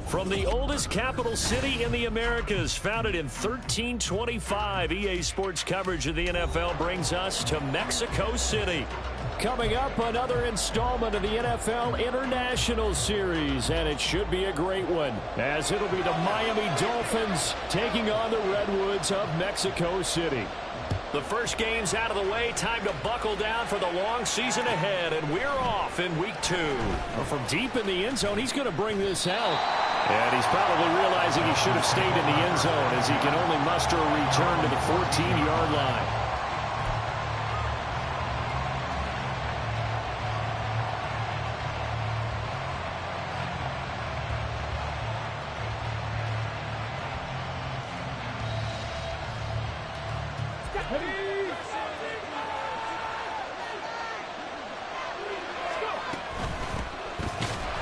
From the oldest capital city in the Americas, founded in 1325, EA Sports coverage of the NFL brings us to Mexico City. Coming up, another installment of the NFL International Series, and it should be a great one, as it'll be the Miami Dolphins taking on the Redwoods of Mexico City. The first game's out of the way. Time to buckle down for the long season ahead, and we're off in week 2. Well, from deep in the end zone, he's going to bring this out. And he's probably realizing he should have stayed in the end zone, as he can only muster a return to the 14-yard line.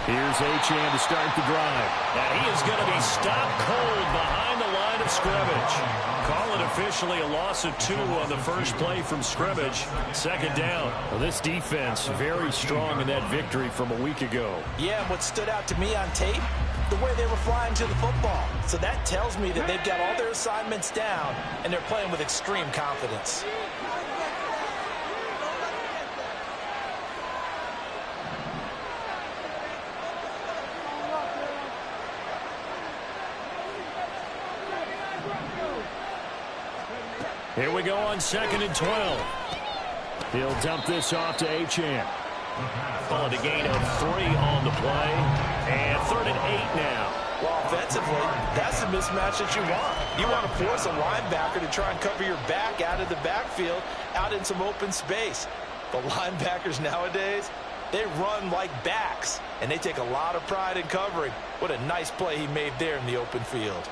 Here's Achane to start the drive. And he is going to be stopped cold behind the line of scrimmage. Call it officially a loss of 2 on the first play from scrimmage. Second down. Well, this defense very strong in that victory from a week ago. Yeah, and what stood out to me on tape, the way they were flying to the football. So that tells me that they've got all their assignments down, and they're playing with extreme confidence. Here we go on 2nd and 12. He'll dump this off to Achane. Followed a gain of 3 on the play. And 3rd and 8 now. Well, offensively, that's the mismatch that you want. You want to force a linebacker to try and cover your back out of the backfield, out in some open space. The linebackers nowadays, they run like backs, and they take a lot of pride in covering. What a nice play he made there in the open field.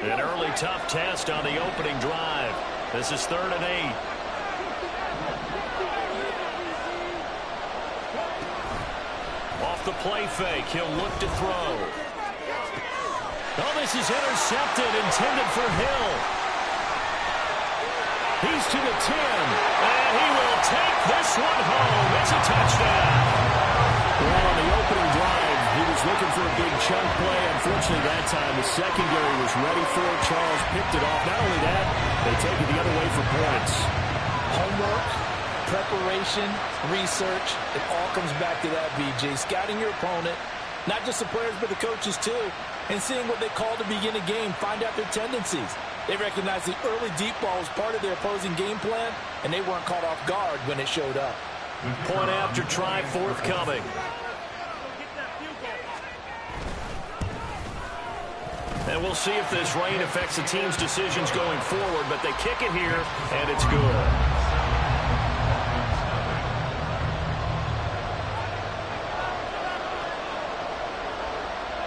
An early tough test on the opening drive. This is 3rd and 8. Off the play fake, he'll look to throw. Oh, this is intercepted, intended for Hill. He's to the 10, and he will take this one home. It's a touchdown. Well, on the opening drive, he was looking for a big chunk play. Unfortunately, that time, the secondary was ready for it. Charles picked it off. Not only that, they take it the other way for points. Homework, preparation, research, it all comes back to that, BJ. Scouting your opponent, not just the players, but the coaches too, and seeing what they call to begin a game, find out their tendencies. They recognized the early deep ball was part of their opposing game plan, and they weren't caught off guard when it showed up. Point after try forthcoming. And we'll see if this rain affects the team's decisions going forward, but they kick it here, and it's good.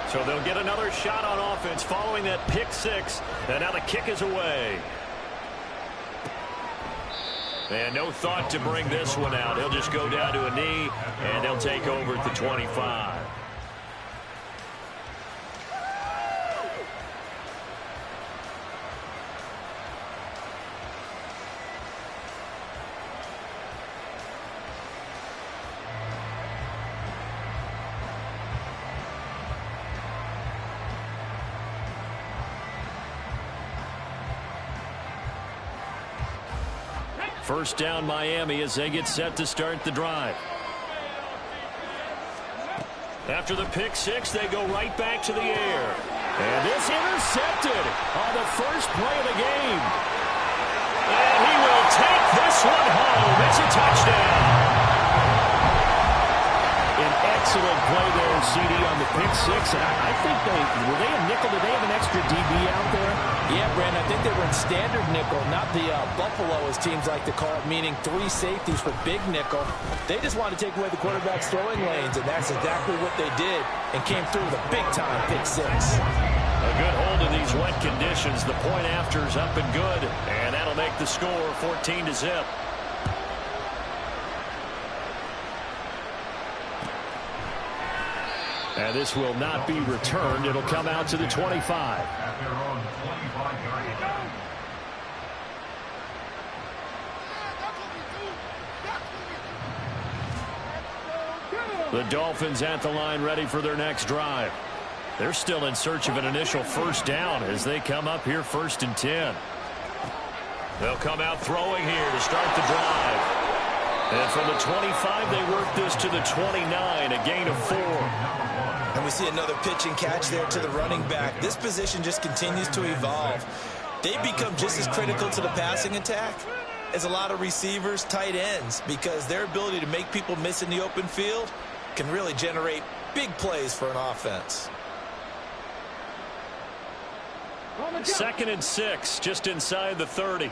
So they'll get another shot on offense following that pick 6, and now the kick is away. And no thought to bring this one out. He'll just go down to a knee, and they'll take over at the 25. First down Miami as they get set to start the drive. After the pick six, they go right back to the air. And this intercepted on the first play of the game. And he will take this one home. It's a touchdown. An excellent play there, CD, on the pick six. And I think were they a nickel? Did they have an extra DB out there? Yeah, Brandon, I think they were in standard nickel, not the Buffalo, as teams like to call it, meaning 3 safeties for big nickel. They just wanted to take away the quarterback's throwing lanes, and that's exactly what they did, and came through with a big-time pick six. A good hold in these wet conditions. The point after's up and good, and that'll make the score 14-0. And this will not be returned. It'll come out to the 25. The Dolphins at the line, ready for their next drive. They're still in search of an initial first down as they come up here 1st and 10. They'll come out throwing here to start the drive. And from the 25, they work this to the 29, a gain of 4. And we see another pitch and catch there to the running back. This position just continues to evolve. They become just as critical to the passing attack as a lot of receivers, tight ends, because their ability to make people miss in the open field can really generate big plays for an offense. 2nd and 6, just inside the 30.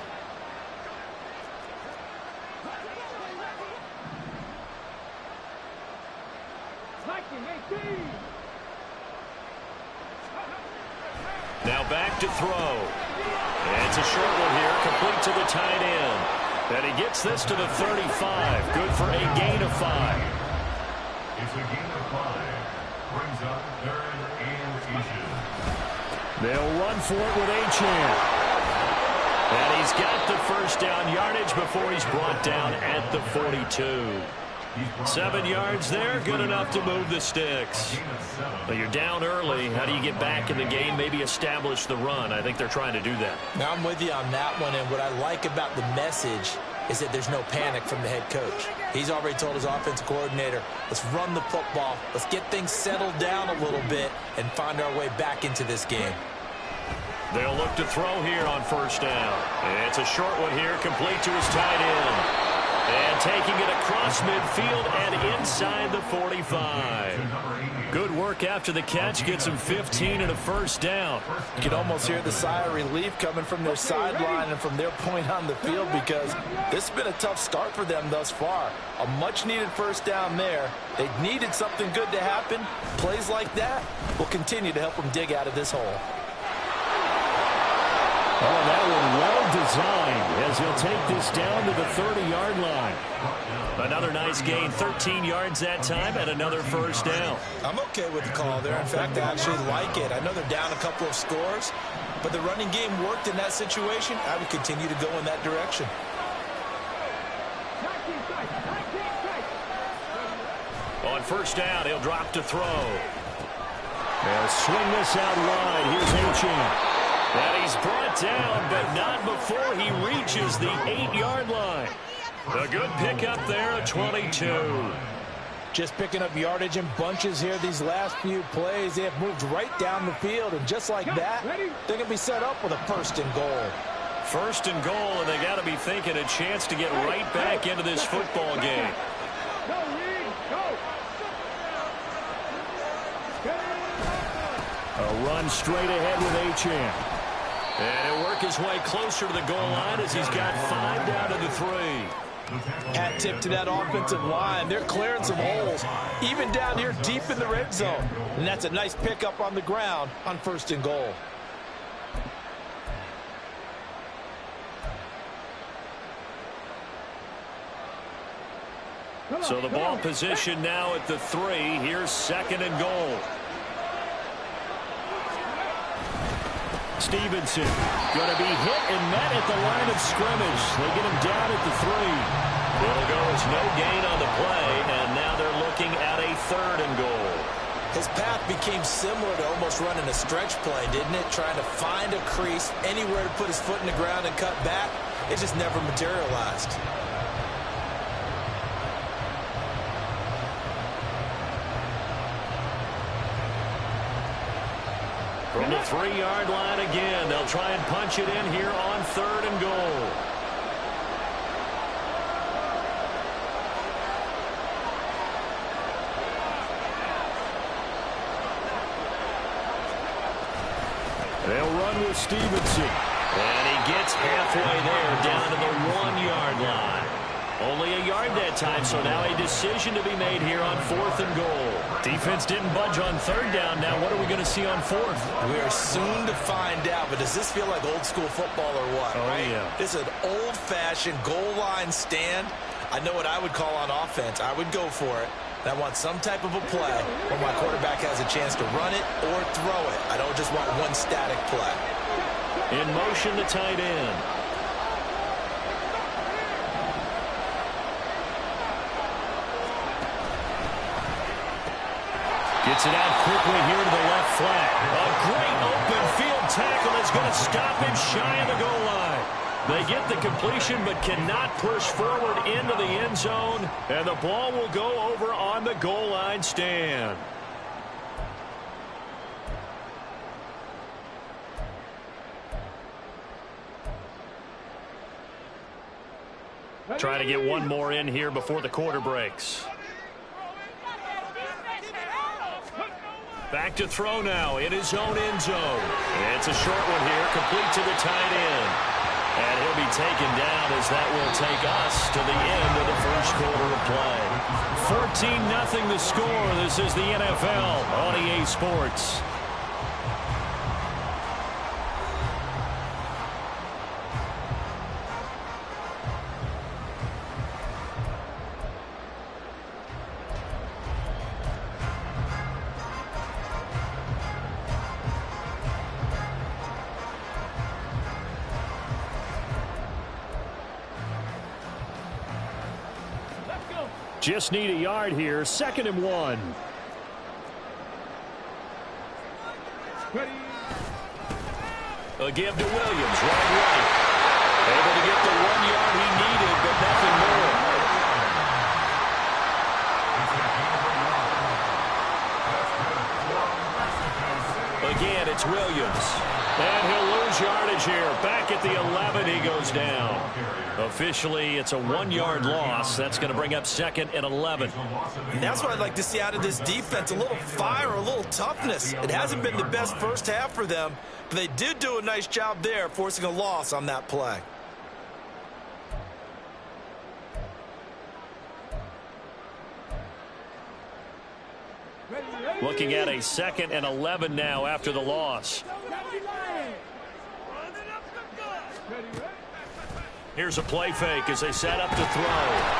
Now back to throw. And it's a short one here, complete to the tight end. And he gets this to the 35. Good for a gain of 5. It's a gain of 5. Brings up 3rd and inches. They'll run for it with Achane. And he's got the first down yardage before he's brought down at the 42. 7 yards there, good enough to move the sticks. But you're down early. How do you get back in the game, maybe establish the run? I think they're trying to do that. Now, I'm with you on that one, and what I like about the message is that there's no panic from the head coach. He's already told his offensive coordinator, let's run the football, let's get things settled down a little bit and find our way back into this game. They'll look to throw here on first down. It's a short one here, complete to his tight end. And taking it across midfield and inside the 45. Good work after the catch. Gets him 15 and a first down. You can almost hear the sigh of relief coming from their sideline and from their point on the field, because this has been a tough start for them thus far. A much-needed first down there. They needed something good to happen. Plays like that will continue to help them dig out of this hole. Oh, that one well designed as he'll take this down to the 30-yard line. Another nice gain, 13 yards that time, and another first down. I'm okay with the call there. In fact, I actually like it. I know they're down a couple of scores, but the running game worked in that situation. I would continue to go in that direction. On first down, he'll drop to throw. They'll swing this out wide. Here's Achane. And he's brought down, but not before he reaches the 8-yard line. A good pickup there at 22. Just picking up yardage in bunches here these last few plays. They have moved right down the field, and just like that, they're going to be set up with a 1st and goal. 1st and goal, and they got to be thinking a chance to get right back into this football game. A run straight ahead with Achane. And he'll work his way closer to the goal line as he's got 5 down to the 3. Hat tip to that offensive line. They're clearing some holes, even down here deep in the red zone. And that's a nice pickup on the ground on 1st and goal. So the ball position now at the 3. Here's 2nd and goal. Stevenson going to be hit and met at the line of scrimmage. They get him down at the 3. It'll go as no gain on the play, and now they're looking at a 3rd and goal. His path became similar to almost running a stretch play, didn't it? Trying to find a crease, anywhere to put his foot in the ground and cut back. it just never materialized. From the 3-yard line again, they'll try and punch it in here on 3rd and goal. They'll run with Stevenson. And he gets halfway there down to the 1-yard line. Only a yard that time, so now a decision to be made here on 4th and goal. Defense didn't budge on 3rd down. Now what are we going to see on 4th? We are soon to find out, but does this feel like old school football or what? Oh, right? yeah. This is an old-fashioned goal line stand. I know what I would call on offense. I would go for it. And I want some type of a play where my quarterback has a chance to run it or throw it. I don't just want one static play. In motion, the tight end. Gets it out quickly here to the left flat. A great open field tackle is going to stop him shy of the goal line. They get the completion but cannot push forward into the end zone. And the ball will go over on the goal line stand. Trying to get one more in here before the quarter breaks. Back to throw now in his own end zone. It's a short one here, complete to the tight end. And he'll be taken down as that will take us to the end of the first quarter of play. 14-0 the score. This is the NFL on EA Sports. Just need a yard here. 2nd and 1. A give to Williams, right. Able to get the 1 yard he needed, but nothing more. Again, it's Williams. And he'll lose yardage here. Back at the 11, he goes down. Officially, it's a 1-yard loss. That's going to bring up 2nd and 11. And that's what I'd like to see out of this defense, a little fire, a little toughness. It hasn't been the best first half for them, but they did do a nice job there, forcing a loss on that play. Looking at a 2nd and 11 now after the loss. Here's a play fake as they set up to throw.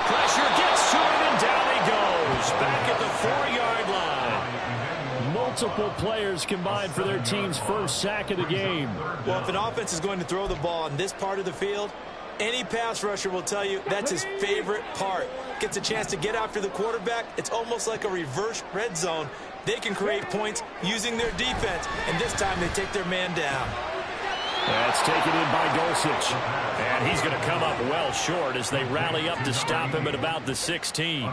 Pressure gets to him, and down he goes. Back at the 4-yard line. Multiple players combined for their team's first sack of the game. Well, if an offense is going to throw the ball in this part of the field, any pass rusher will tell you that's his favorite part. Gets a chance to get after the quarterback. It's almost like a reverse red zone. They can create points using their defense, and this time they take their man down. That's taken in by Dulcich. And he's going to come up well short as they rally up to stop him at about the 16.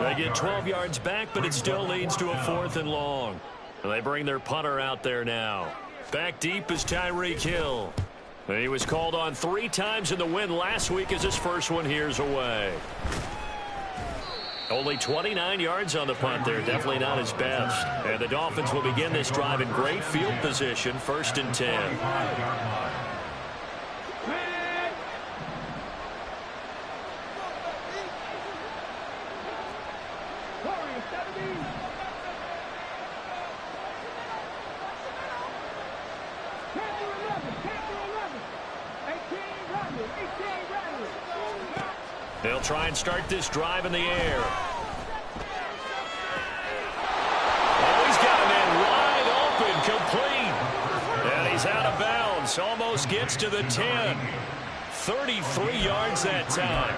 They get 12 yards back, but it still leads to a 4th and long. And they bring their punter out there now. Back deep is Tyreek Hill. And he was called on 3 times in the win last week as his first one here's away. Only 29 yards on the punt there. Definitely not his best. And the Dolphins will begin this drive in great field position. 1st and 10. They'll try and start this drive in the air. Oh, he's got a man wide open, complete. And he's out of bounds. Almost gets to the 10. 33 yards that time.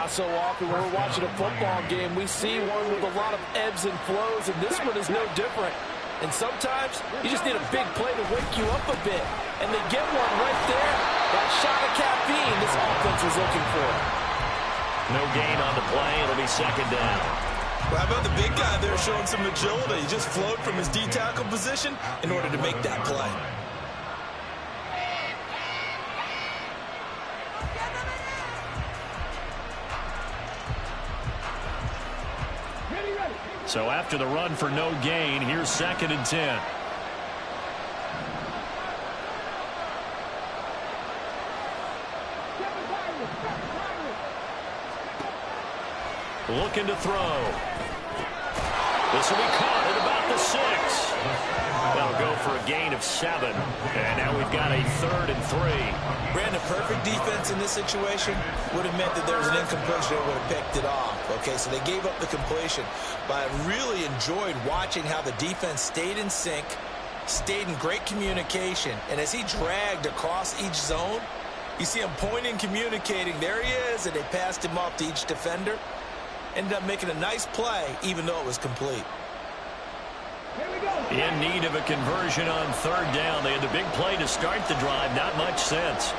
So often when we're watching a football game, we see one with a lot of ebbs and flows, and this one is no different. And sometimes you just need a big play to wake you up a bit. And they get one right there. That shot of caffeine this offense was looking for. No gain on the play. It'll be second down. Well, how about the big guy there showing some agility? He just flowed from his D-tackle position in order to make that play. So after the run for no gain, here's second and 10. Looking to throw. This will be caught at about the 6. That'll go for a gain of 7. And now we've got a 3rd and 3. Brandon, perfect defense in this situation would have meant that there was an incompletion that would have picked it off. Okay, so they gave up the completion. But I really enjoyed watching how the defense stayed in sync, stayed in great communication. And as he dragged across each zone, you see him pointing, communicating. There he is, and they passed him off to each defender. Ended up making a nice play, even though it was complete. In need of a conversion on 3rd down. They had the big play to start the drive. Not much sense.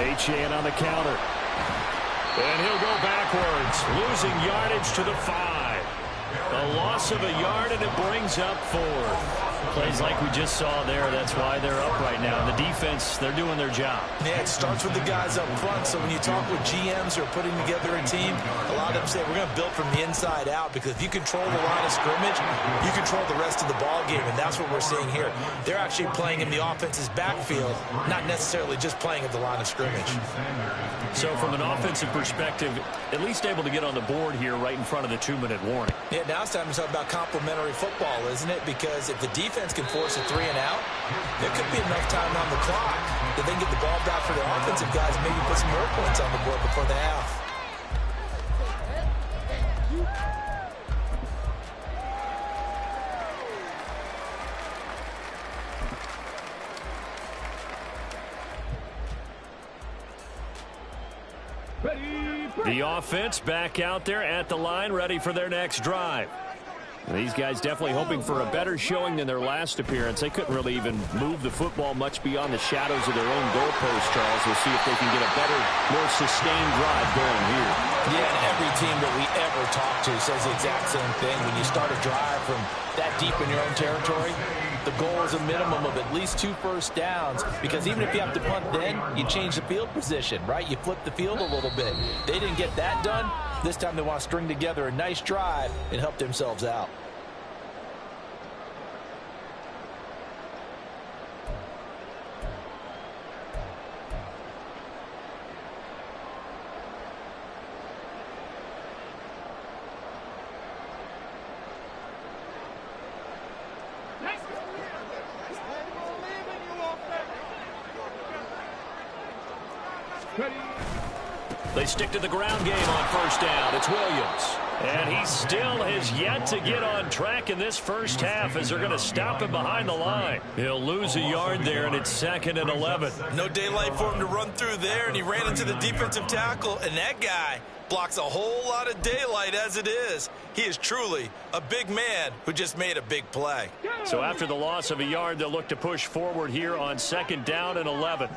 Achane on the counter. And he'll go backwards, losing yardage to the 5. A loss of a yard, and it brings up 4. Plays like we just saw there. That's why they're up right now. The defense, they're doing their job. Yeah, it starts with the guys up front. So when you talk with GMs who are putting together a team, a lot of them say we're going to build from the inside out, because if you control the line of scrimmage, you control the rest of the ball game, and that's what we're seeing here. They're actually playing in the offense's backfield, not necessarily just playing at the line of scrimmage. So from an offensive perspective, at least able to get on the board here right in front of the 2-minute warning. Yeah, now it's time to talk about complementary football, isn't it? Because if the defense can force a 3 and out, there could be enough time on the clock that they can get the ball back for their offensive guys, maybe put some more points on the board before the half. The offense back out there at the line, ready for their next drive. These guys definitely hoping for a better showing than their last appearance. They couldn't really even move the football much beyond the shadows of their own goalpost, Charles. We'll see if they can get a better, more sustained drive going here. Yeah, and every team that we ever talk to says the exact same thing. When you start a drive from that deep in your own territory, the goal is a minimum of at least 2 first downs, because even if you have to punt then, you change the field position, right? You flip the field a little bit. They didn't get that done. This time they want to string together a nice drive and help themselves out. They stick to the ground game on first down. It's Williams. And he still has yet to get on track in this first half, as they're going to stop him behind the line. He'll lose a yard there, and it's 2nd and 11. No daylight for him to run through there, and he ran into the defensive tackle, and that guy blocks a whole lot of daylight as it is. He is truly a big man who just made a big play. So after the loss of a yard, they'll look to push forward here on 2nd down and 11.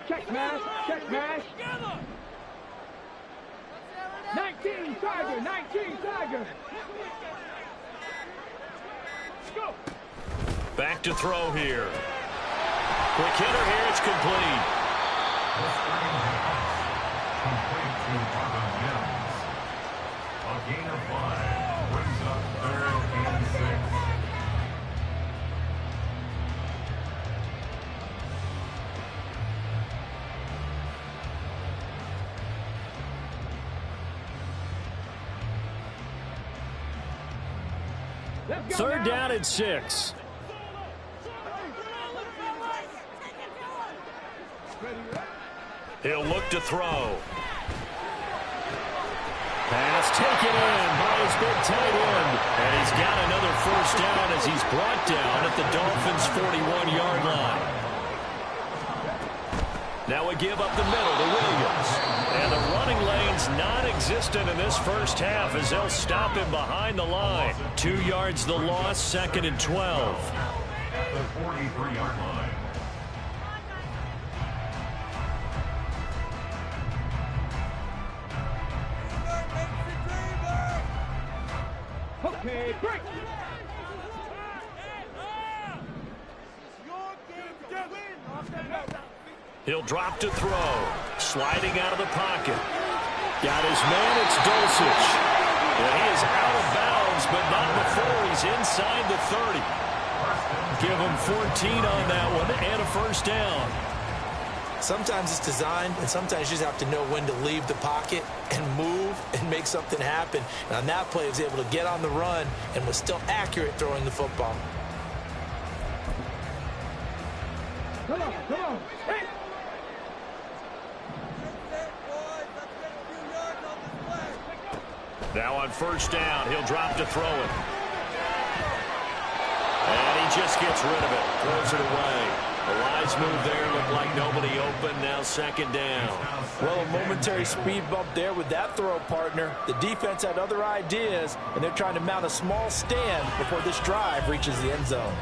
Check smash, check smash. 19 Tiger, 19 Tiger. Go. Back to throw here. Quick hitter here, it's complete. Complete to Marvin Mims. A gain of 5 brings up 3rd and 6. Third down and 6. He'll look to throw. Pass taken in by his big tight end. And he's got another first down as he's brought down at the Dolphins' 41-yard line. Now a give up the middle to Williams. And the running lane's non-existent in this first half as they'll stop him behind the line. 2 yards the loss, 2nd and 12. At the 43-yard line. Okay, break. He'll drop to throw. Sliding out of the pocket. Got his man, it's Dulcich. And he is out of bounds, but not before he's inside the 30. Give him 14 on that one and a first down. Sometimes it's designed, and sometimes you just have to know when to leave the pocket and move and make something happen. And on that play, he was able to get on the run and was still accurate throwing the football. Come on, come on. Hey. Now on first down, he'll drop to throw it. And he just gets rid of it. Throws it away. A wise move there. Looked like nobody open. Now 2nd down. Well, a momentary speed bump there with that throw, partner. The defense had other ideas, and they're trying to mount a small stand before this drive reaches the end zone.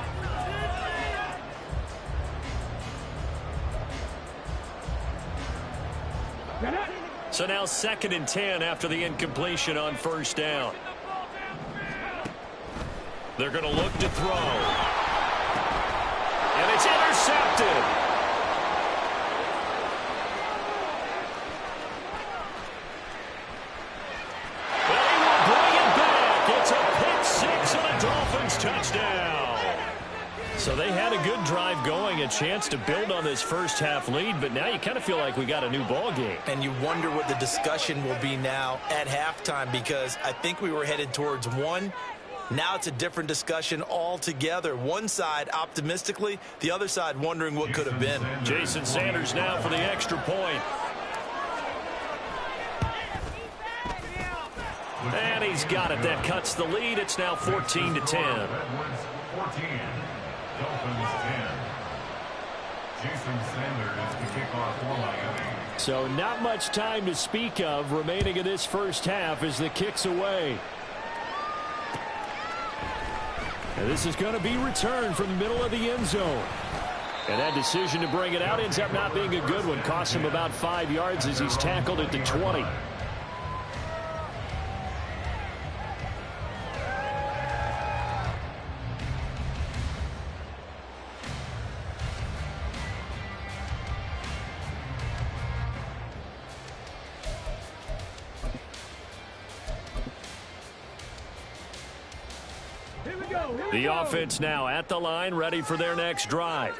So now 2nd and 10 after the incompletion on first down. They're going to look to throw. And it's intercepted. Well, he will bring it back. It's a pick six and a Dolphins touchdown. So they had a good drive going, a chance to build on this first half lead, but now you kind of feel like we got a new ball game. And you wonder what the discussion will be now at halftime, because I think we were headed towards one. Now it's a different discussion altogether. One side optimistically, the other side wondering what could have been. Jason Sanders now for the extra point. And he's got it. That cuts the lead. It's now 14 to 10. Redwoods 14. Dolphins 10. Jason Sanders to kick off for Miami. So not much time to speak of remaining in this first half as the kick's away. And this is going to be returned from the middle of the end zone. And that decision to bring it out ends up not being a good one. Costs him about 5 yards as he's tackled at the 20. The offense now at the line, ready for their next drive.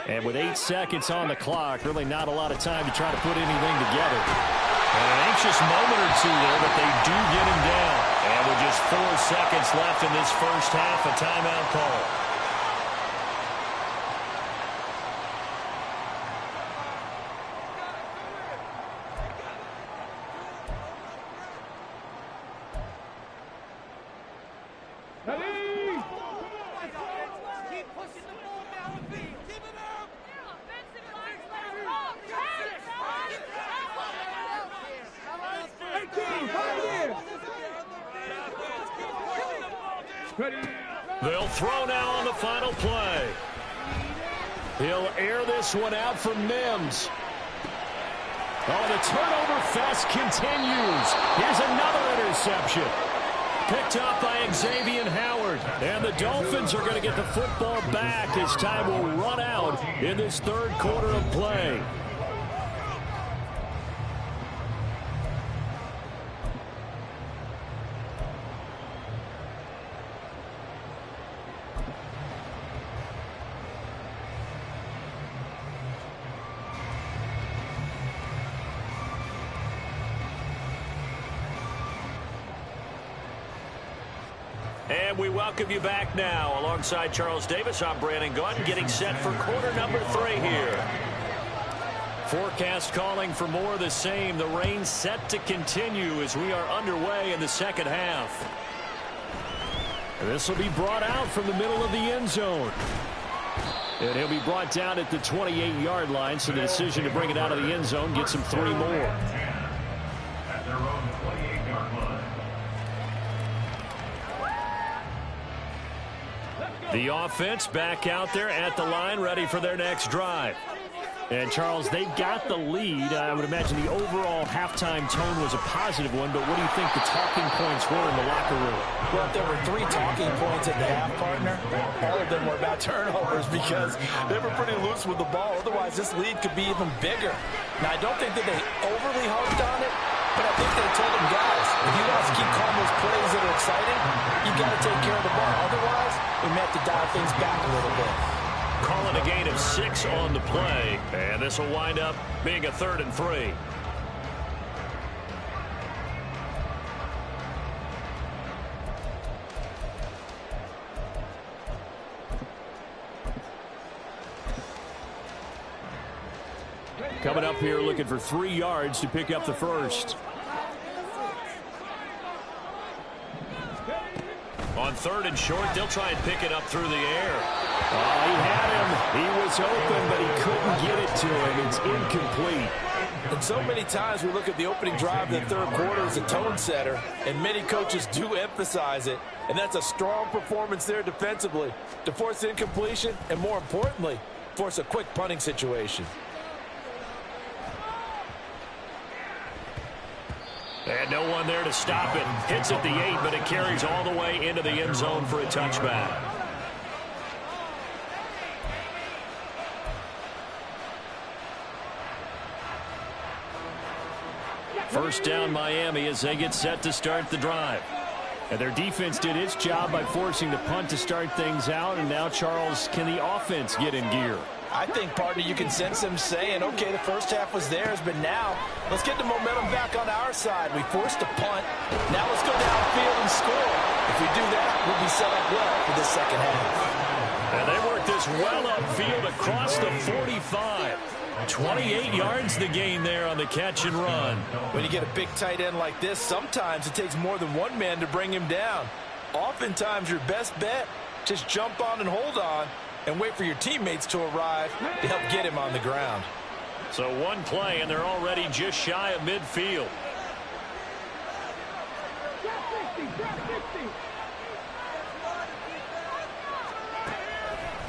And with 8 seconds on the clock, really not a lot of time to try to put anything together. And an anxious moment or two there, but they do get him down. And with just 4 seconds left in this first half, a timeout call. They'll throw now on the final play. He'll air this one out for Mims. Oh, the turnover fest continues. Here's another interception. Picked up by Xavier Howard. And the Dolphins are going to get the football back as time will run out in this third quarter of play. And we welcome you back now. Alongside Charles Davis, I'm Brandon Gaudin, getting set for quarter number 3 here. Forecast calling for more of the same. The rain set to continue as we are underway in the second half. And this will be brought out from the middle of the end zone. And he'll be brought down at the 28-yard line, so the decision to bring it out of the end zone gets him 3 more. At their own 28-yard line. The offense back out there at the line, ready for their next drive. And, Charles, they've got the lead. I would imagine the overall halftime tone was a positive one, but what do you think the talking points were in the locker room? Well, if there were 3 talking points at the half, partner, all of them were about turnovers because they were pretty loose with the ball. Otherwise, this lead could be even bigger. Now, I don't think that they overly harped on it, but I think they told them, guys, if you guys keep calling those plays that are exciting, you got to take care of the ball. Otherwise, we may have to dial things back a little bit. Calling a gain of 6 on the play, and this will wind up being a 3rd and 3. Coming up here looking for 3 yards to pick up the first. On 3rd and short, they'll try and pick it up through the air. Oh, he had him. He was open, but he couldn't get it to him. It's incomplete. And so many times we look at the opening drive of the 3rd quarter as a tone setter, and many coaches do emphasize it. And that's a strong performance there defensively to force incompletion and, more importantly, force a quick punting situation. And no one there to stop it. Hits at the 8, but it carries all the way into the end zone for a touchback. First down Miami as they get set to start the drive. And their defense did its job by forcing the punt to start things out. And now, Charles, can the offense get in gear? I think, partner, you can sense them saying, okay, the first half was theirs, but now let's get the momentum back on our side. We forced a punt. Now let's go downfield and score. If we do that, we'll be set up well for the second half. And they work this well upfield across the 45. 28 yards the gain there on the catch and run. When you get a big tight end like this, sometimes it takes more than one man to bring him down. Oftentimes your best bet, just jump on and hold on and wait for your teammates to arrive to help get him on the ground. So one play, and they're already just shy of midfield.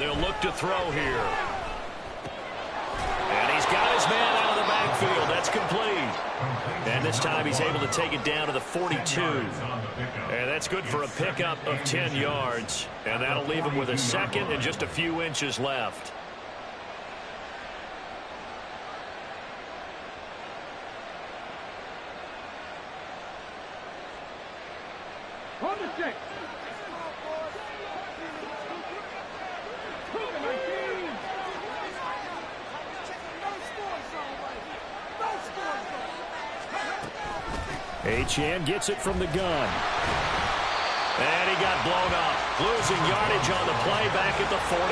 They'll look to throw here. And he's got his man out of the backfield. That's complete. And this time he's able to take it down to the 42. And that's good for a pickup of 10 yards. And that'll leave him with a second and just a few inches left. On the stick. Achane gets it from the gun. And he got blown up. Losing yardage on the play back at the 44.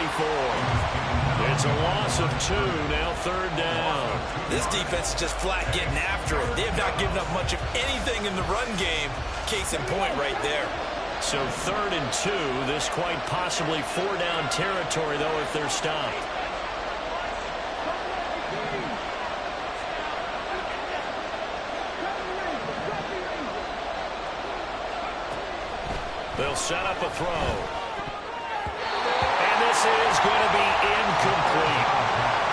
It's a loss of 2, now 3rd down. This defense is just flat getting after it. They have not given up much of anything in the run game. Case in point right there. So 3rd and 2. This quite possibly 4-down territory, though, if they're stopped. They'll set up a throw. And this is going to be incomplete.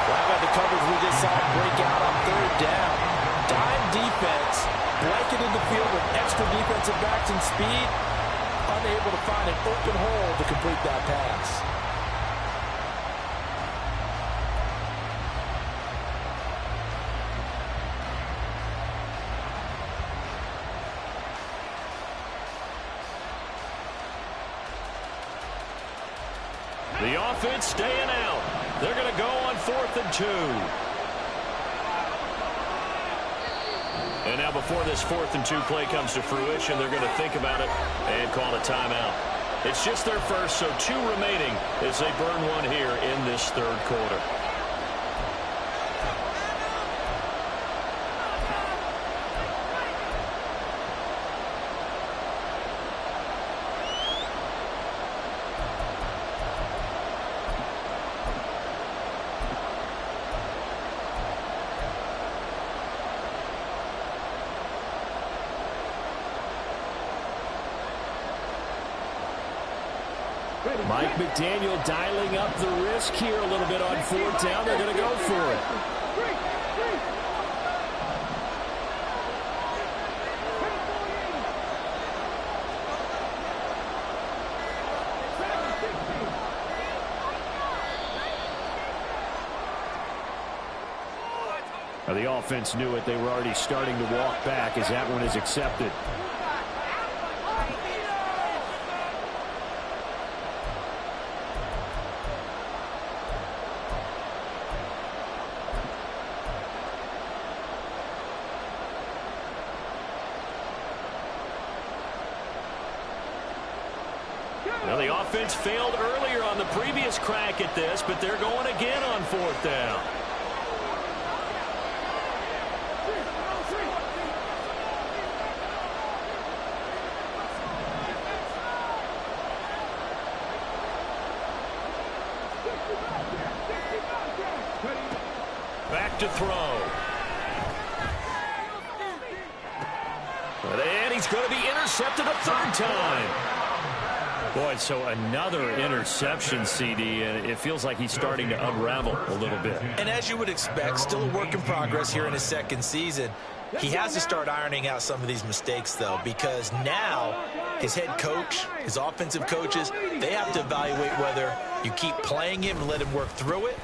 How about the coverage we just saw break out on 3rd down? Dime defense, blanketed the field with extra defensive backs and speed, unable to find an open hole to complete that pass. The offense staying out. They're going to go on 4th and 2. And now before this 4th and 2 play comes to fruition, they're going to think about it and call a timeout. It's just their first, so 2 remaining as they burn one here in this 3rd quarter. Mike McDaniel dialing up the risk here a little bit on 4th down. They're going to go for it. Now the offense knew it. They were already starting to walk back as that one is accepted. Well, the offense failed earlier on the previous crack at this, but they're going again on 4th down. Back to throw. And he's going to be intercepted a 3rd time. Boy, so another interception, CD, and it feels like he's starting to unravel a little bit. And as you would expect, still a work in progress here in his 2nd season. He has to start ironing out some of these mistakes, though, because now his head coach, his offensive coaches, they have to evaluate whether you keep playing him and let him work through it,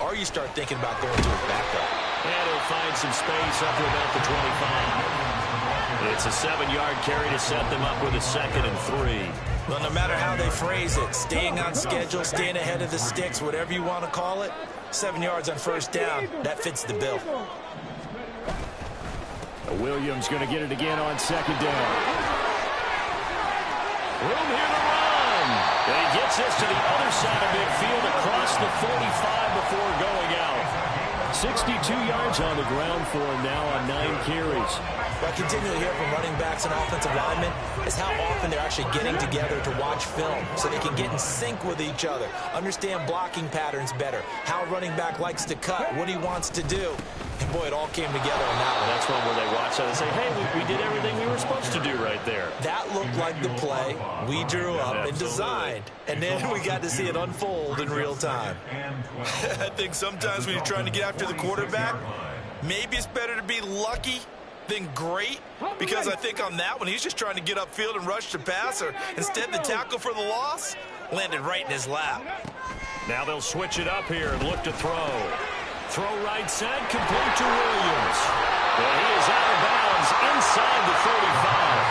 or you start thinking about going to his backup. And he'll find some space up to about the 25. It's a 7-yard carry to set them up with a 2nd and 3. Well, no matter how they phrase it, staying on schedule, staying ahead of the sticks, whatever you want to call it, 7 yards on 1st down, that fits the bill. Williams going to get it again on 2nd down. Room here to run. And he gets this to the other side of midfield across the 45 before going out. 62 yards on the ground for him now on 9 carries. What I continue to hear from running backs and offensive linemen is how often they're actually getting together to watch film so they can get in sync with each other, understand blocking patterns better, how a running back likes to cut, what he wants to do. And, boy, it all came together on that one. That's one where they watch that and say, hey, we did everything we were supposed to do right there. That looked like the play we drew up and designed, and then we got to see it unfold in real time. I think sometimes when you're trying to get after the quarterback, maybe it's better to be lucky than great, because I think on that one, he's just trying to get upfield and rush the passer. Instead, the tackle for the loss landed right in his lap. Now they'll switch it up here and look to throw. Throw right side, complete to Williams. Well, he is out of bounds inside the 35.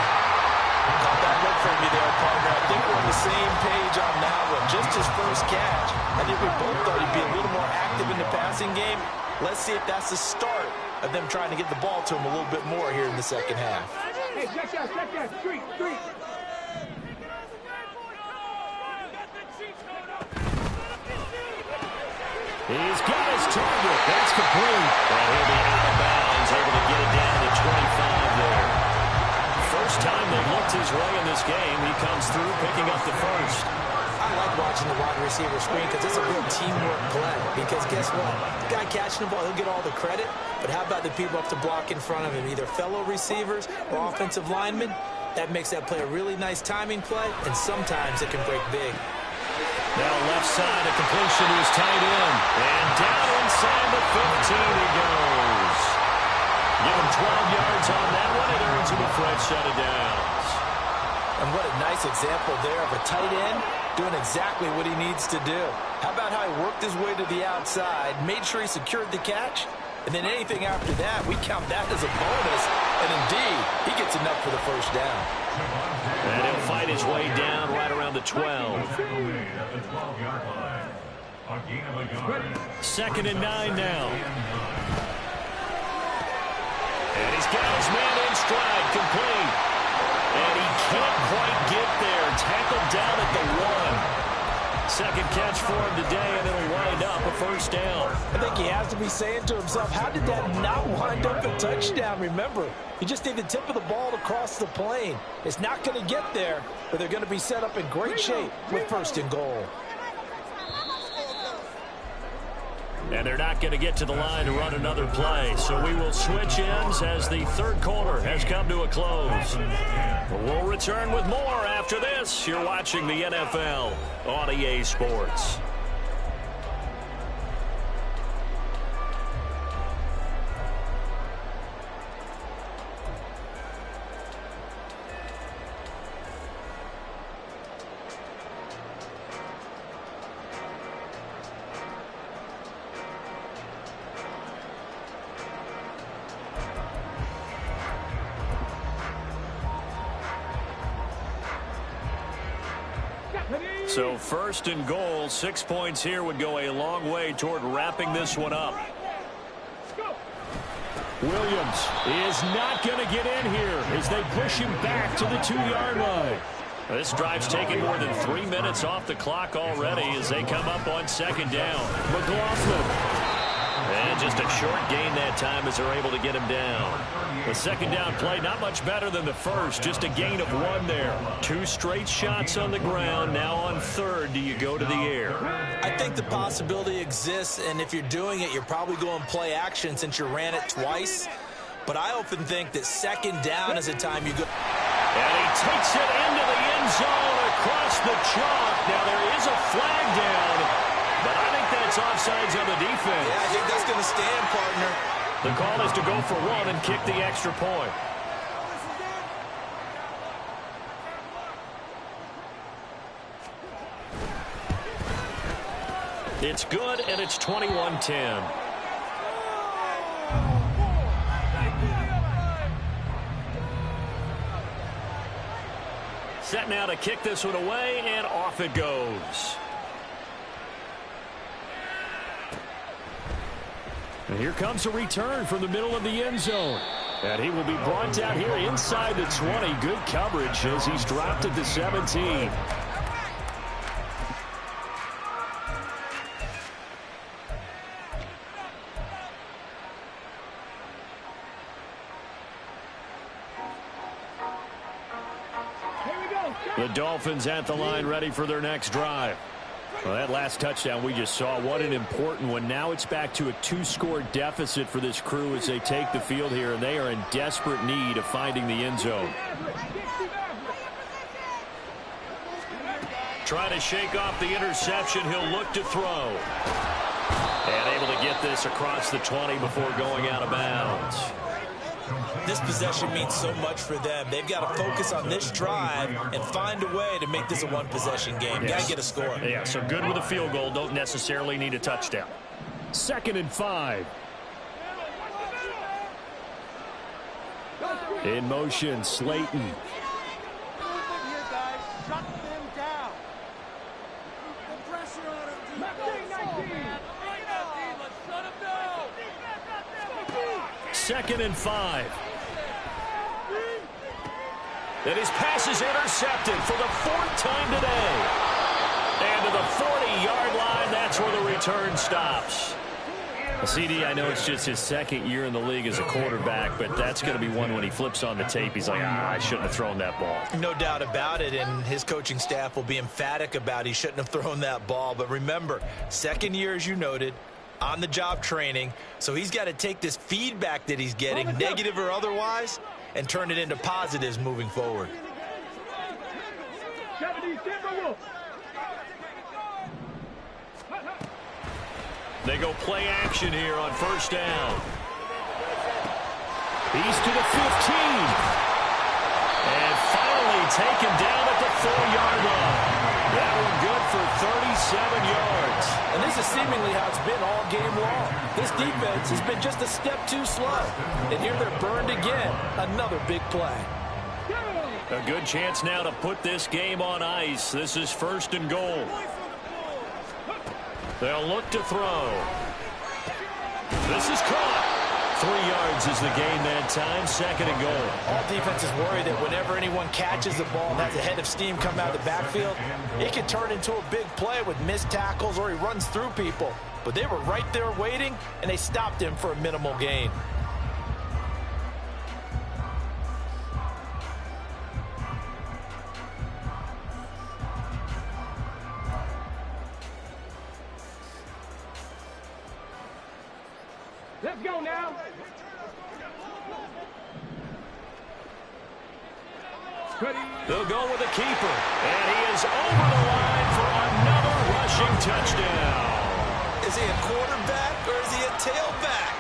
Caught that look for me there, partner. I think we're on the same page on that one. Just his first catch. I think we both thought he'd be a little more active in the passing game. Let's see if that's the start of them trying to get the ball to him a little bit more here in the 2nd half. Hey, check that, street. He's got his target. That's complete. And he'll be out of bounds, able to get it down to 25 there. First time they looked his way in this game, he comes through picking up the first. I like watching the wide receiver screen because it's a real teamwork play. Because guess what? The guy catching the ball, he'll get all the credit. But how about the people up to block in front of him, either fellow receivers or offensive linemen? That makes that play a really nice timing play, and sometimes it can break big. Now left side, a completion to his tight end. And down inside the 15 he goes. Give him 12 yards on that one. It earns him a fresh set of downs. And what a nice example there of a tight end doing exactly what he needs to do. How about how he worked his way to the outside, made sure he secured the catch, and then anything after that, we count that as a bonus. And indeed, he gets enough for the first down. And he'll fight his way down right around the 12. 2nd and 9 now. And he's got his man in stride, complete. And he can't quite get there. Tackled down at the 1. Second catch for him today, and it'll wind up a first down. I think he has to be saying to himself, how did that not wind up a touchdown? Remember, you just need the tip of the ball to cross the plane. It's not going to get there, but they're going to be set up in great shape with 1st and goal. And they're not going to get to the line to run another play. So we will switch ends as the third quarter has come to a close. We'll return with more after this. You're watching the NFL on EA Sports. So first and goal, 6 points here would go a long way toward wrapping this one up. Williams is not going to get in here as they push him back to the 2-yard line. This drive's taken more than 3 minutes off the clock already as they come up on second down. McLaughlin. And just a short gain that time as they're able to get him down. The second down play, not much better than the first. Just a gain of 1 there. 2 straight shots on the ground. Now on third, do you go to the air? I think the possibility exists, and if you're doing it, you're probably going play action since you ran it twice. But I often think that second down is the time you go. And he takes it into the end zone across the chalk. Now there is a flag down, but I think that's offsides on the defense. Yeah, I think that's going to stand, partner. The call is to go for 1 and kick the extra point. It's good, and it's 21-10. Set now to kick this one away, and off it goes. And here comes a return from the middle of the end zone. And he will be brought down here inside the 20. Good coverage as he's dropped at the 17. The Dolphins at the line ready for their next drive. Well, that last touchdown we just saw, what an important one. Now it's back to a 2-score deficit for this crew as they take the field here, and they are in desperate need of finding the end zone. Trying to shake off the interception. He'll look to throw. And able to get this across the 20 before going out of bounds. This possession means so much for them. They've got to focus on this drive and find a way to make this a one-possession game. Yes. Got to get a score. Yeah, so good with a field goal. Don't necessarily need a touchdown. 2nd and 5. In motion, Slayton. Second and 5. And his pass is intercepted for the 4th time today. And to the 40-yard line, that's where the return stops. CD, I know it's just his 2nd year in the league as a quarterback, but that's going to be one when he flips on the tape. He's like, I shouldn't have thrown that ball. No doubt about it, and his coaching staff will be emphatic about he shouldn't have thrown that ball. But remember, 2nd year, as you noted, on-the-job training, so he's got to take this feedback that he's getting, negative or otherwise, and turn it into positives moving forward. They go play action here on first down. He's to the 15. And finally taken down at the 4-yard line. That one good for 37 yards. And this is seemingly how it's been all game long. This defense has been just a step too slow. And here they're burned again. Another big play. A good chance now to put this game on ice. This is 1st and goal. They'll look to throw. This is caught. 3 yards is the gain that time. 2nd and goal. All defenses worry that whenever anyone catches the ball and has a head of steam come out of the backfield, it can turn into a big play with missed tackles or he runs through people. But they were right there waiting, and they stopped him for a minimal gain. Let's go now. They'll go with a keeper. And he is over the line for another rushing touchdown. Is he a quarterback or is he a tailback?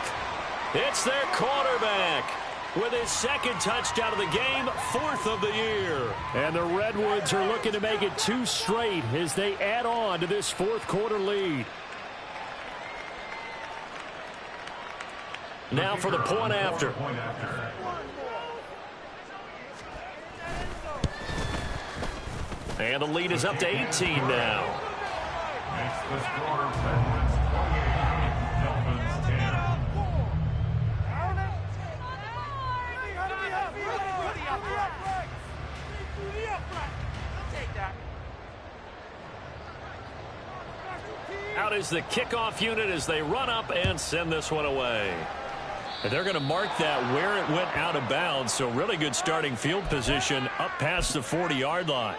It's their quarterback with his second touchdown of the game, 4th of the year. And the Redwoods are looking to make it 2 straight as they add on to this 4th quarter lead. Now for the point after. And the lead is up to 18 now. Makes the score Redwoods 28, Dolphins 10. Out is the kickoff unit as they run up and send this one away. And they're going to mark that where it went out of bounds, so really good starting field position up past the 40-yard line.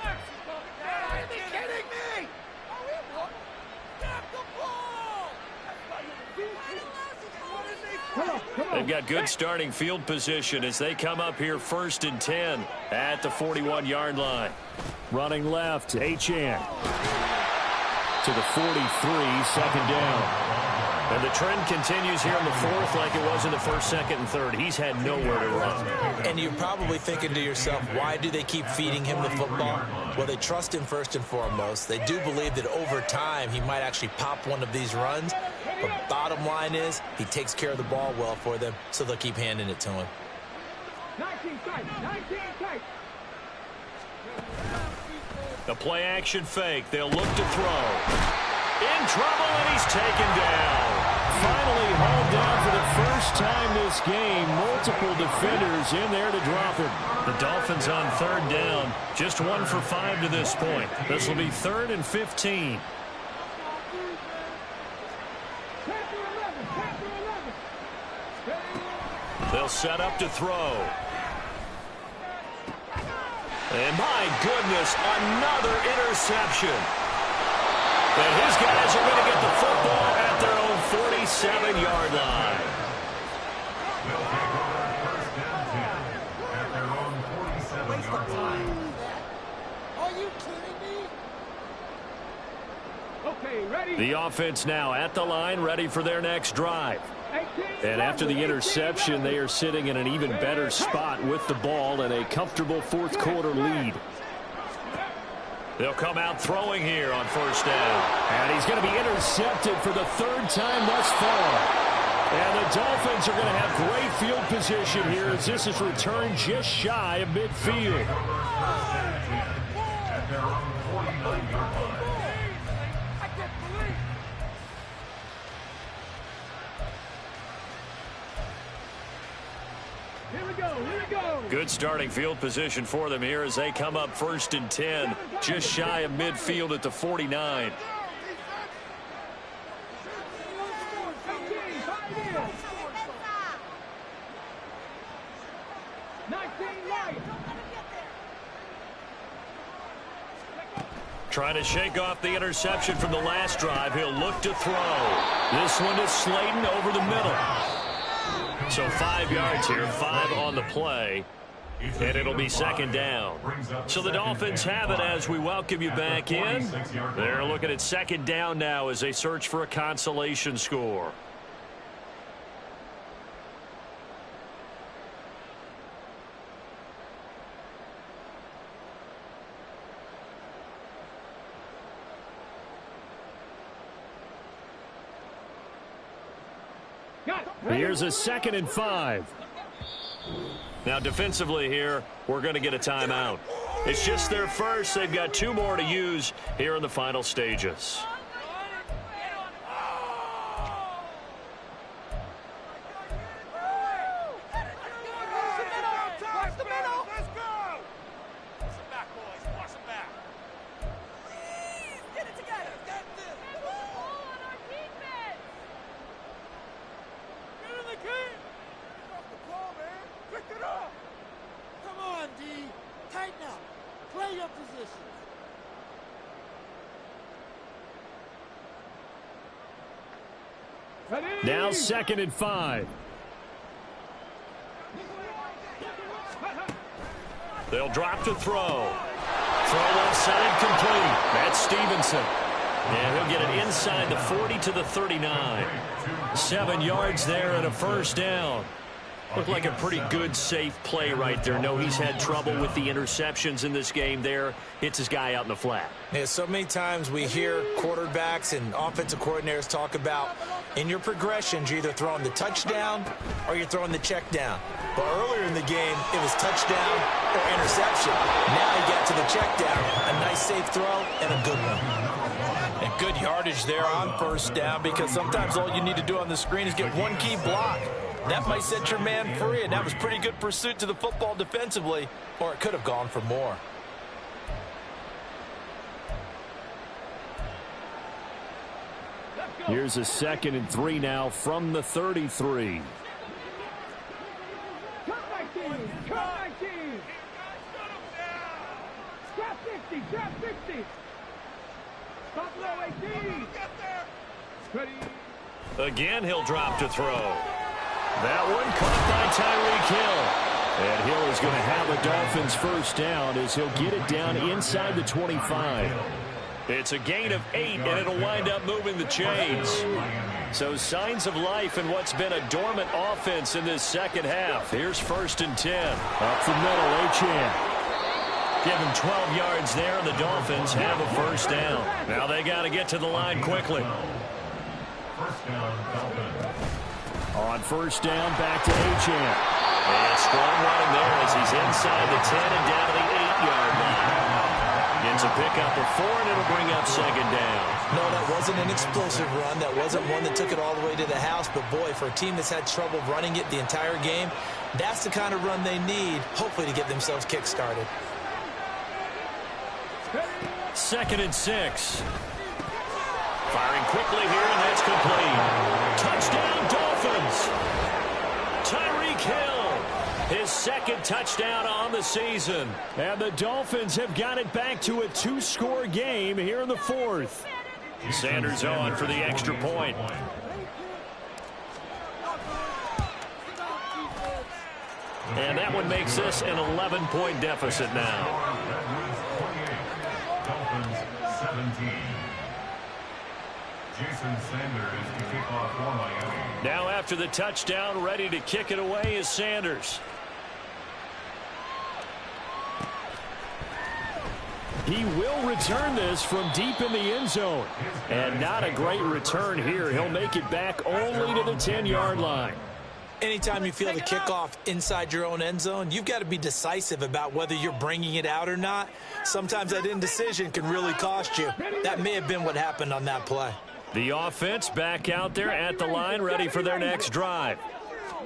They've got good starting field position as they come up here 1st and 10 at the 41-yard line. Running left, Achane to the 43, 2nd down. And the trend continues here in the 4th like it was in the 1st, 2nd, and 3rd. He's had nowhere to run. And you're probably thinking to yourself, why do they keep feeding him the football? Well, they trust him first and foremost. They do believe that over time he might actually pop one of these runs. But bottom line is he takes care of the ball well for them, so they'll keep handing it to him. 19 tight, 19 tight. The play action fake. They'll look to throw. In trouble, and he's taken down. Finally hauled down for the first time this game. Multiple defenders in there to drop him. The Dolphins on 3rd down. Just 1 for 5 to this point. This will be 3rd and 15. They'll set up to throw. And my goodness, another interception. And his guys are going to get the football at their own 47-yard line. They'll take over 1st and 10 at their own 47-yard line. Are you kidding me? Okay, ready? The offense now at the line, ready for their next drive. And after the interception, they are sitting in an even better spot with the ball and a comfortable 4th quarter lead. They'll come out throwing here on 1st down. And he's going to be intercepted for the 3rd time thus far. And the Dolphins are going to have great field position here as this is returned just shy of midfield. At their own 49-yard line. Good starting field position for them here as they come up 1st and 10, just shy of midfield at the 49. Trying to shake off the interception from the last drive. He'll look to throw. This one is Slayton over the middle. So 5 yards here, 5 on the play, and it'll be 2nd down. So the Dolphins have it as we welcome you back in. They're looking at 2nd down now as they search for a consolation score. Here's a 2nd and 5. Now defensively here, we're going to get a timeout. It's just their first. They've got 2 more to use here in the final stages. Now 2nd and 5. They'll drop to throw. Throw left side complete. That's Stevenson. And he'll get it inside the 40 to the 39. 7 yards there and a first down. Looked like a pretty good, safe play right there. No, he's had trouble with the interceptions in this game there. Hits his guy out in the flat. Yeah, so many times we hear quarterbacks and offensive coordinators talk about in your progressions, you're either throwing the touchdown or you're throwing the check down. But earlier in the game, it was touchdown or interception. Now he got to the check down. A nice, safe throw and a good one. And good yardage there on first down because sometimes all you need to do on the screen is get one key block. That might set your man free, and that was pretty good pursuit to the football defensively, or it could have gone for more. Here's a 2nd and 3 now from the 33. Cut 19. Cut 19. Trap 60. Trap 60. Stop low 18. Ready. Again, he'll drop to throw. That one caught by Tyreek Hill. And Hill is going to have a Dolphins first down as he'll get it down inside the 25. It's a gain of 8, and it'll wind up moving the chains. So signs of life in what's been a dormant offense in this second half. Here's 1st and 10. Up the middle, Achane. Give him 12 yards there, and the Dolphins have a first down. Now they got to get to the line quickly. First down, Dolphins. On first down, back to Achane. And strong running there as he's inside the 10 and down to the 8-yard line. Gets a pickup of 4, and it'll bring up 2nd down. No, that wasn't an explosive run. That wasn't one that took it all the way to the house. But, boy, for a team that's had trouble running it the entire game, that's the kind of run they need, hopefully, to get themselves kick-started. 2nd and 6. Firing quickly here, and that's complete. Touchdown, Dolphins. Tyreek Hill, his 2nd touchdown on the season. And the Dolphins have got it back to a 2-score game here in the 4th. Sanders on for the extra point. And that one makes this an 11-point deficit now. Dolphins 17. Jason Sanders to kick off for Miami. Now after the touchdown, ready to kick it away is Sanders. He will return this from deep in the end zone. And not a great return here. He'll make it back only to the 10-yard line. Anytime you feel the kickoff inside your own end zone, you've got to be decisive about whether you're bringing it out or not. Sometimes that indecision can really cost you. That may have been what happened on that play. The offense back out there at the line, ready for their next drive.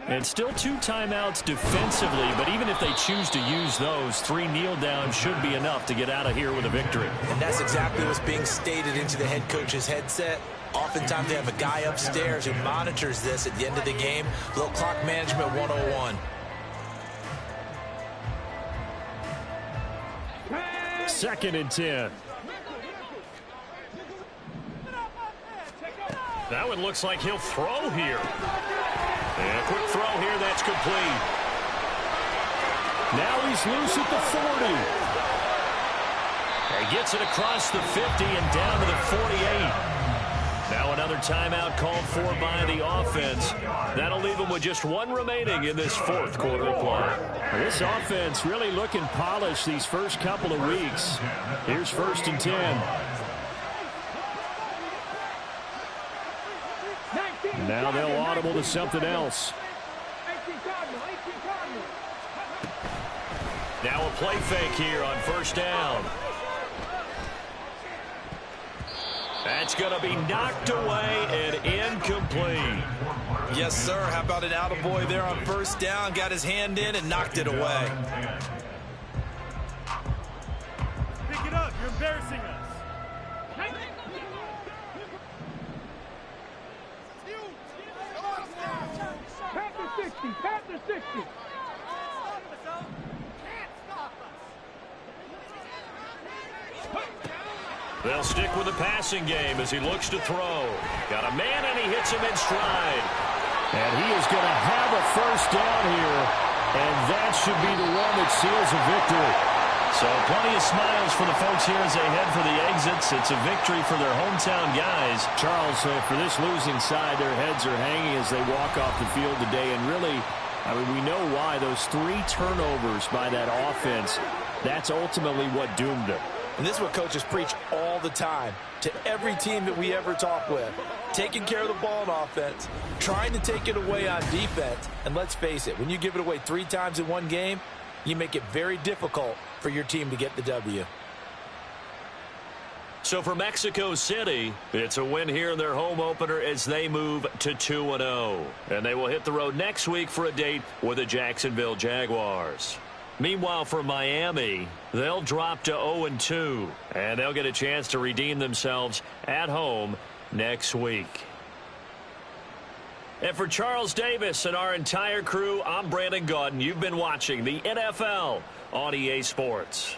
And still 2 timeouts defensively, but even if they choose to use those, 3 kneel downs should be enough to get out of here with a victory. And that's exactly what's being stated into the head coach's headset. Oftentimes they have a guy upstairs who monitors this at the end of the game. Little clock management 101. Second and 10. That one looks like he'll throw here. And a quick throw here, that's complete. Now he's loose at the 40. He gets it across the 50 and down to the 48. Now another timeout called for by the offense. That'll leave them with just 1 remaining in this 4th quarter of play. This offense really looking polished these first couple of weeks. Here's 1st and 10. Now they'll audible to something else. Now a play fake here on 1st down. That's going to be knocked away and incomplete. Yes, sir. How about an attaboy there on 1st down? Got his hand in and knocked it away. Pick it up. You're embarrassing us. Panther 60. Panther 60. They'll stick with the passing game as he looks to throw. Got a man, and he hits him in stride. And he is going to have a first down here, and that should be the one that seals a victory. So plenty of smiles for the folks here as they head for the exits. It's a victory for their hometown guys. Charles, for this losing side, their heads are hanging as they walk off the field today. And really, I mean, we know why. Those 3 turnovers by that offense, that's ultimately what doomed them. And this is what coaches preach all the time to every team that we ever talk with. Taking care of the ball on offense, trying to take it away on defense. And let's face it, when you give it away 3 times in one game, you make it very difficult for your team to get the W. So for Mexico City, it's a win here in their home opener as they move to 2-0. And they will hit the road next week for a date with the Jacksonville Jaguars. Meanwhile, for Miami, they'll drop to 0-2, and they'll get a chance to redeem themselves at home next week. And for Charles Davis and our entire crew, I'm Brandon Gaudin. You've been watching the NFL on EA Sports.